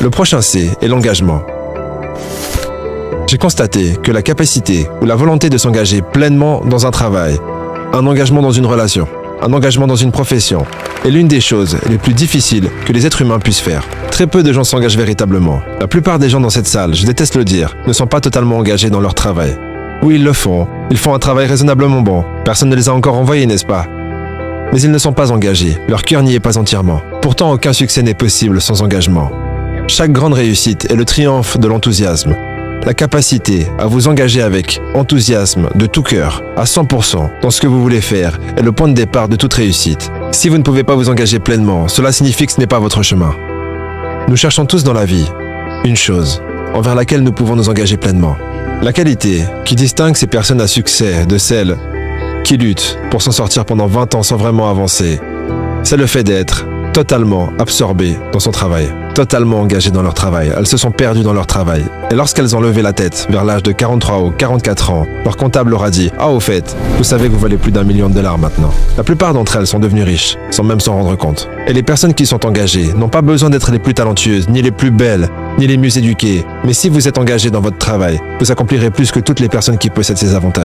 Le prochain C est l'engagement. J'ai constaté que la capacité ou la volonté de s'engager pleinement dans un travail, un engagement dans une relation, un engagement dans une profession, est l'une des choses les plus difficiles que les êtres humains puissent faire. Très peu de gens s'engagent véritablement. La plupart des gens dans cette salle, je déteste le dire, ne sont pas totalement engagés dans leur travail. Oui, ils le font. Ils font un travail raisonnablement bon. Personne ne les a encore envoyés, n'est-ce pas? Mais ils ne sont pas engagés. Leur cœur n'y est pas entièrement. Pourtant, aucun succès n'est possible sans engagement. Chaque grande réussite est le triomphe de l'enthousiasme. La capacité à vous engager avec enthousiasme, de tout cœur, à 100% dans ce que vous voulez faire est le point de départ de toute réussite. Si vous ne pouvez pas vous engager pleinement, cela signifie que ce n'est pas votre chemin. Nous cherchons tous dans la vie une chose envers laquelle nous pouvons nous engager pleinement. La qualité qui distingue ces personnes à succès de celles qui luttent pour s'en sortir pendant 20 ans sans vraiment avancer, c'est le fait d'être totalement absorbées dans son travail, totalement engagées dans leur travail. Elles se sont perdues dans leur travail. Et lorsqu'elles ont levé la tête vers l'âge de 43 ou 44 ans, leur comptable leur a dit « Ah, au fait, vous savez que vous valez plus d'1 million de dollars maintenant. » La plupart d'entre elles sont devenues riches, sans même s'en rendre compte. Et les personnes qui sont engagées n'ont pas besoin d'être les plus talentueuses, ni les plus belles, ni les mieux éduquées. Mais si vous êtes engagé dans votre travail, vous accomplirez plus que toutes les personnes qui possèdent ces avantages.